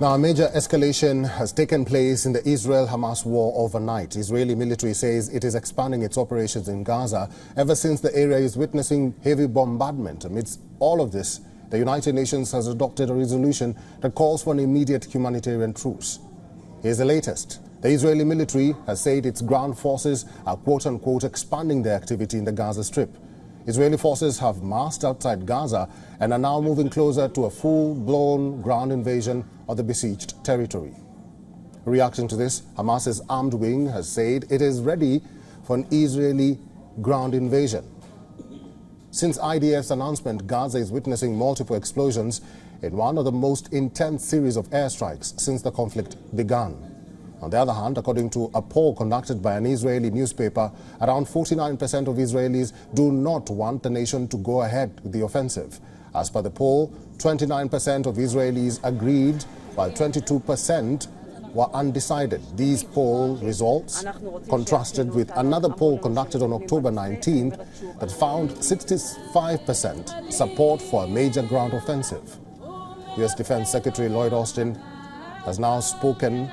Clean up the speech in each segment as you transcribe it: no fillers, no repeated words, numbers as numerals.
Now, a major escalation has taken place in the Israel-Hamas war overnight. Israeli military says it is expanding its operations in Gaza ever since the area is witnessing heavy bombardment. Amidst all of this, the United Nations has adopted a resolution that calls for an immediate humanitarian truce. Here's the latest. The Israeli military has said its ground forces are quote-unquote expanding their activity in the Gaza Strip. Israeli forces have massed outside Gaza and are now moving closer to a full-blown ground invasion of the besieged territory. Reacting to this, Hamas's armed wing has said it is ready for an Israeli ground invasion. Since IDF's announcement, Gaza is witnessing multiple explosions in one of the most intense series of airstrikes since the conflict began. On the other hand, according to a poll conducted by an Israeli newspaper, around 49% of Israelis do not want the nation to go ahead with the offensive. As per the poll, 29% of Israelis agreed, while 22% were undecided. These poll results contrasted with another poll conducted on October 19th that found 65% support for a major ground offensive. U.S. Defense Secretary Lloyd Austin has now spoken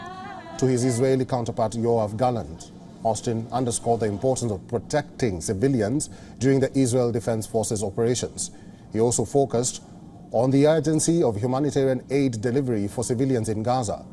to his Israeli counterpart Yoav Gallant. Austin underscored the importance of protecting civilians during the Israel Defense Forces operations. He also focused on the urgency of humanitarian aid delivery for civilians in Gaza.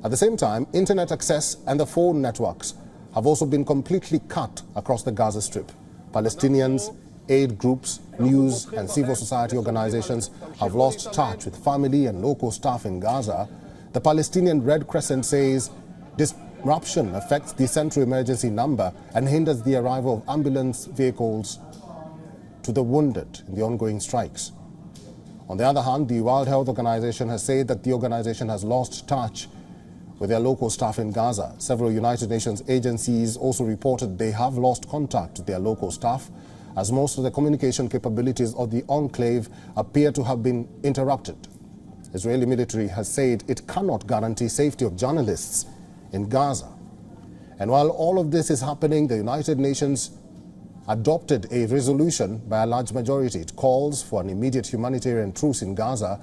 At the same time, internet access and the phone networks have also been completely cut across the Gaza Strip. Palestinians, aid groups, news and civil society organizations have lost touch with family and local staff in Gaza. The Palestinian Red Crescent says disruption affects the central emergency number and hinders the arrival of ambulance vehicles to the wounded in the ongoing strikes. On the other hand, the World Health Organization has said that the organization has lost touch with their local staff in Gaza. Several United Nations agencies also reported they have lost contact with their local staff, as most of the communication capabilities of the enclave appear to have been interrupted. Israeli military has said it cannot guarantee safety of journalists in Gaza. And while all of this is happening, the United Nations adopted a resolution by a large majority. It calls for an immediate humanitarian truce in Gaza.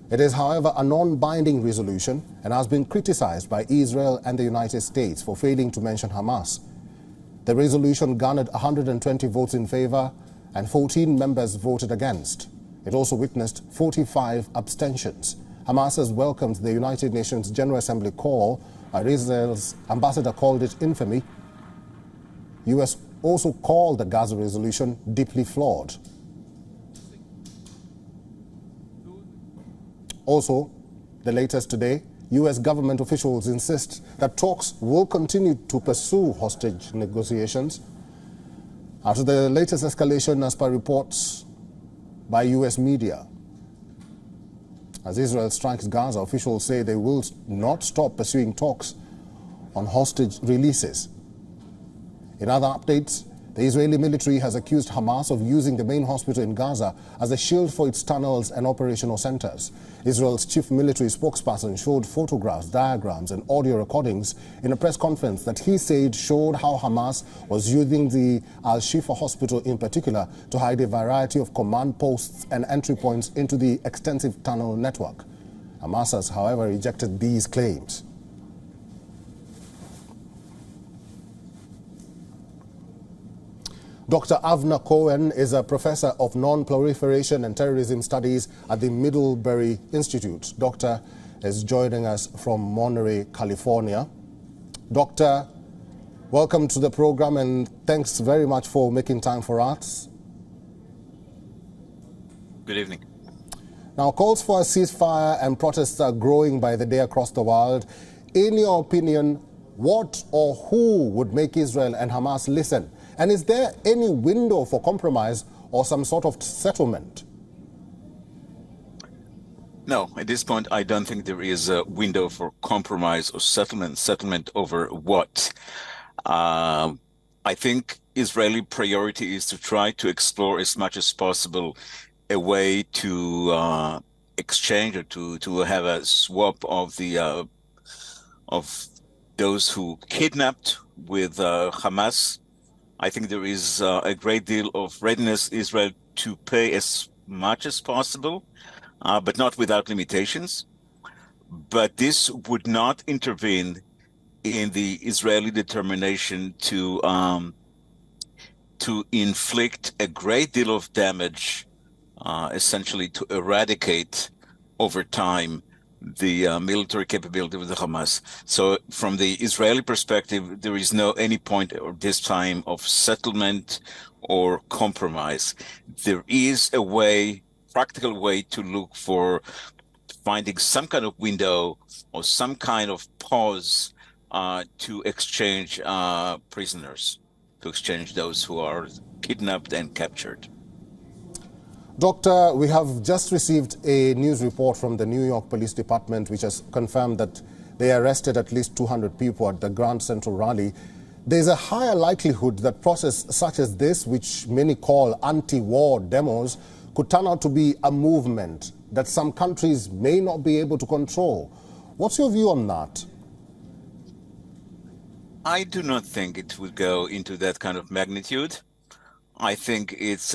It is, however, a non-binding resolution and has been criticized by Israel and the United States for failing to mention Hamas. The resolution garnered 120 votes in favor and 14 members voted against. It also witnessed 45 abstentions. Hamas has welcomed the United Nations General Assembly call. Israel's ambassador called it infamy. U.S. also called the Gaza resolution deeply flawed. Also, the latest today, U.S. government officials insist that talks will continue to pursue hostage negotiations. After the latest escalation, as per reports by U.S. media, as Israel strikes Gaza, officials say they will not stop pursuing talks on hostage releases. In other updates, the Israeli military has accused Hamas of using the main hospital in Gaza as a shield for its tunnels and operational centers. Israel's chief military spokesperson showed photographs, diagrams and audio recordings in a press conference that he said showed how Hamas was using the Al-Shifa hospital in particular to hide a variety of command posts and entry points into the extensive tunnel network. Hamas has, however, rejected these claims. Dr. Avner Cohen is a professor of non-proliferation and terrorism studies at the Middlebury Institute. Doctor is joining us from Monterey, California. Doctor, welcome to the program and thanks very much for making time for us. Good evening. Now, calls for a ceasefire and protests are growing by the day across the world. In your opinion, what or who would make Israel and Hamas listen? And is there any window for compromise or some sort of settlement? No, at this point, I don't think there is a window for compromise or settlement. Settlement over what? I think Israeli priority is to try to explore as much as possible a way to exchange or to have a swap of the of those who kidnapped with Hamas. I think there is a great deal of readiness Israel to pay as much as possible, but not without limitations. but this would not intervene in the Israeli determination to inflict a great deal of damage, essentially to eradicate over time the military capability of the Hamas. So from the Israeli perspective, there is no any point at this time of settlement or compromise. There is a way, practical way to look for finding some kind of window or some kind of pause to exchange prisoners, to exchange those who are kidnapped and captured. Doctor, we have just received a news report from the New York Police Department which has confirmed that they arrested at least 200 people at the Grand Central Rally. There's a higher likelihood that process such as this, which many call anti-war demos, could turn out to be a movement that some countries may not be able to control. What's your view on that? I do not think it would go into that kind of magnitude. I think it's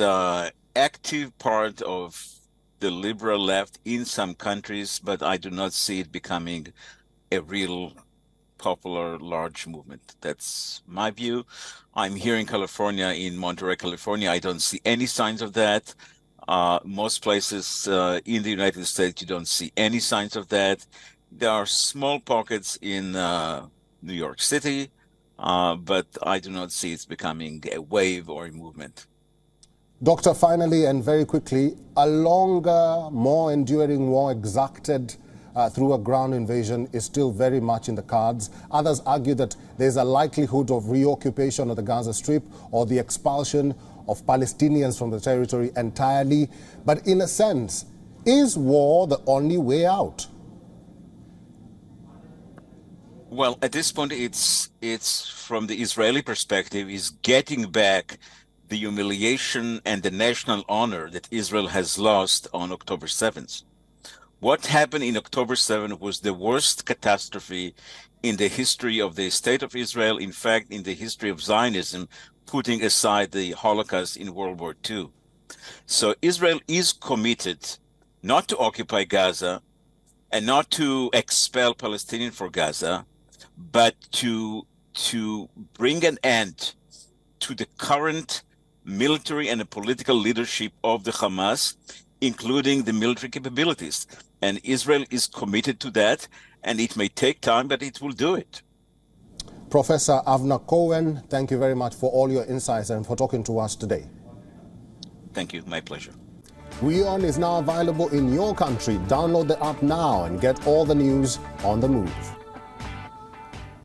active part of the liberal left in some countries, but I do not see it becoming a real popular large movement. That's my view. I'm here in California, in Monterey, California. I don't see any signs of that. Most places in the United States, you don't see any signs of that. There are small pockets in New York City, but I do not see it becoming a wave or a movement. Doctor, finally and very quickly, a longer, more enduring war exacted through a ground invasion is still very much in the cards. Others argue that there's a likelihood of reoccupation of the Gaza Strip or the expulsion of Palestinians from the territory entirely. But in a sense, is war the only way out? Well, at this point, it's from the Israeli perspective, is getting back the humiliation and the national honor that Israel has lost on October 7th. What happened in October 7th was the worst catastrophe in the history of the state of Israel, in fact, in the history of Zionism, putting aside the Holocaust in World War II. So Israel is committed not to occupy Gaza and not to expel Palestinians from Gaza, but to bring an end to the current military and the political leadership of the Hamas, including the military capabilities. And Israel is committed to that, and it may take time, but it will do it. Professor Avner Cohen, thank you very much for all your insights and for talking to us today. Thank you. My pleasure. WION is now available in your country. Download the app now and get all the news on the move.